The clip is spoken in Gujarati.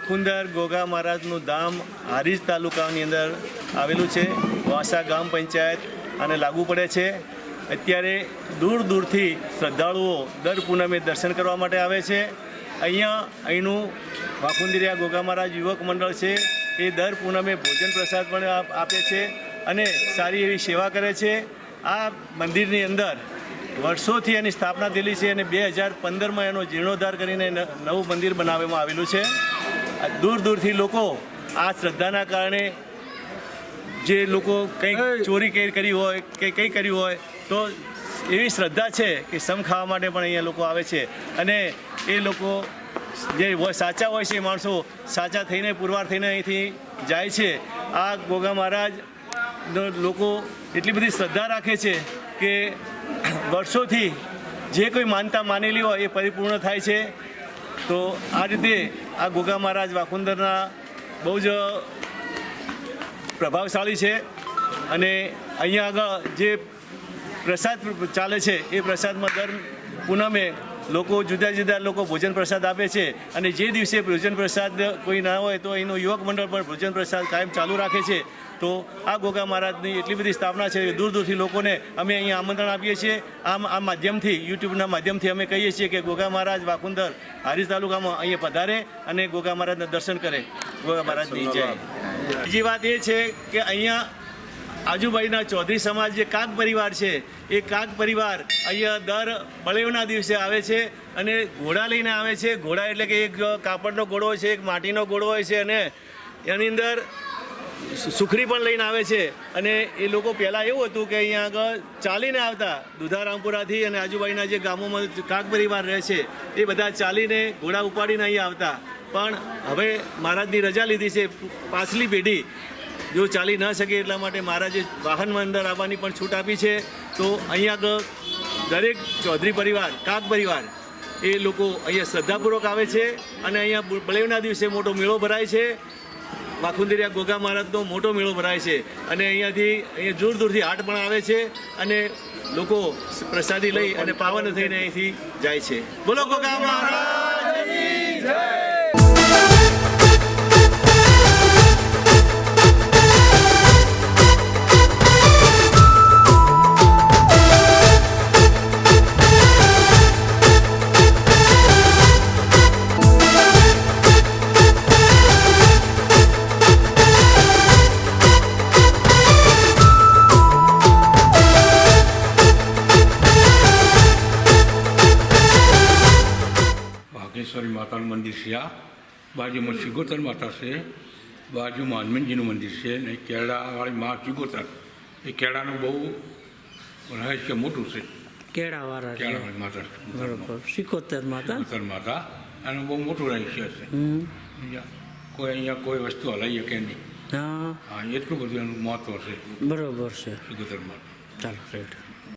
વાખુંદર ગોગા મહારાજનું ધામ હારીજ તાલુકાની અંદર આવેલું છે. વાસા ગ્રામ પંચાયત અને લાગુ પડે છે. અત્યારે દૂર દૂરથી શ્રદ્ધાળુઓ દર પૂનમે દર્શન કરવા માટે આવે છે. અહીંનું વાખુંદરિયા ગોગા મહારાજ યુવક મંડળ છે એ દર પૂનમે ભોજન પ્રસાદ પણ આપે છે અને સારી એવી સેવા કરે છે. આ મંદિરની અંદર વર્ષોથી એની સ્થાપના થયેલી છે અને 2015માં એનો જીર્ણોદ્ધાર કરીને નવું મંદિર બનાવવામાં આવેલું છે. દૂર દૂરથી લોકો આ શ્રદ્ધાના કારણે જે લોકો કંઈક ચોરી કરી હોય કે કંઈ કર્યું હોય તો એવી શ્રદ્ધા છે કે સમ ખાવા માટે પણ અહીંયા લોકો આવે છે અને એ લોકો જે સાચા હોય છે એ માણસો સાચા થઈને પુરવાર થઈને અહીંથી જાય છે. આ ગોગા મહારાજનો લોકો એટલી બધી શ્રદ્ધા રાખે છે કે વર્ષોથી જે કોઈ માનતા માનેલી હોય એ પરિપૂર્ણ થાય છે. તો આ રીતે આ ગોગા મહારાજ વાખુંદરના બહુ જ પ્રભાવશાળી છે અને અહીંયા આગળ જે પ્રસાદ ચાલે છે એ પ્રસાદમાં દર પૂનમે લોકો જુદા જુદા લોકો ભોજન પ્રસાદ આપે છે અને જે દિવસે ભોજન પ્રસાદ કોઈ ના હોય તો એનું યુવક મંડળ પણ ભોજન પ્રસાદ કાયમ ચાલુ રાખે છે. તો આ ગોગા મહારાજની એટલી બધી સ્થાપના છે દૂર દૂરથી લોકોને અમે અહીંયા આમંત્રણ આપીએ છીએ. આ માધ્યમથી યુટ્યુબના માધ્યમથી અમે કહીએ છીએ કે ગોગા મહારાજ વાખુંદર હારીજ તાલુકામાં અહીંયા પધારે અને ગોગા મહારાજના દર્શન કરે. ગોગા મહારાજની જય. બીજી વાત એ છે કે અહીંયા આજુબાજુના ચૌધરી સમાજ જે કાગ પરિવાર છે એ કાગ પરિવાર અહીંયા દર બળેવના દિવસે આવે છે અને ઘોડા લઈને આવે છે. ઘોડા એટલે કે એક કાપડનો ઘોડો હોય છે, એક માટીનો ઘોડો હોય છે અને એની અંદર સુખરી પણ લઈને આવે છે. અને એ લોકો પહેલાં એવું હતું કે અહીંયા આગળ ચાલીને આવતા દુધારામપુરાથી અને આજુબાજુના જે ગામોમાં કાગ પરિવાર રહે છે એ બધા ચાલીને ઘોડા ઉપાડીને અહીંયા આવતા. પણ હવે મહારાજની રજા લીધી છે. પાછલી પેઢી જો ચાલી ન શકે એટલા માટે મહારાજે વાહનમાં અંદર આવવાની પણ છૂટ આપી છે. તો અહીંયા આગળ દરેક ચૌધરી પરિવાર કાગ પરિવાર એ લોકો અહીંયા શ્રદ્ધાપૂર્વક આવે છે અને અહીંયા બળેવના દિવસે મોટો મેળો ભરાય છે. વાખુંદરિયા ગોગા મહારાજનો મોટો મેળો ભરાય છે અને અહીંયા દૂર દૂરથી હાટ પણ આવે છે અને લોકો પ્રસાદી લઈ અને પાવન થઈને અહીંથી જાય છે. બોલો ગોગા મહારાજની જય. વાઘેશ્વરી માતાનું મંદિર છે. આ બાજુમાં શિગોતર માતા છે, બાજુમાં હનુમાનજીનું મંદિર છે અને કેળાવાળી મા શિગોતર એ કેળાનું બહુ રહસ્ય મોટું છે. કેળાવાળી માતા બરોબર. શિકોતર માતા એનું બહુ મોટું રહસ્ય છે. કોઈ અહીંયા કોઈ વસ્તુ હલાવી શકે નહીં. હા, એટલું બધું એનું મહત્વ છે. બરોબર છે. શિગોતર માતા. ચાલો રેડ.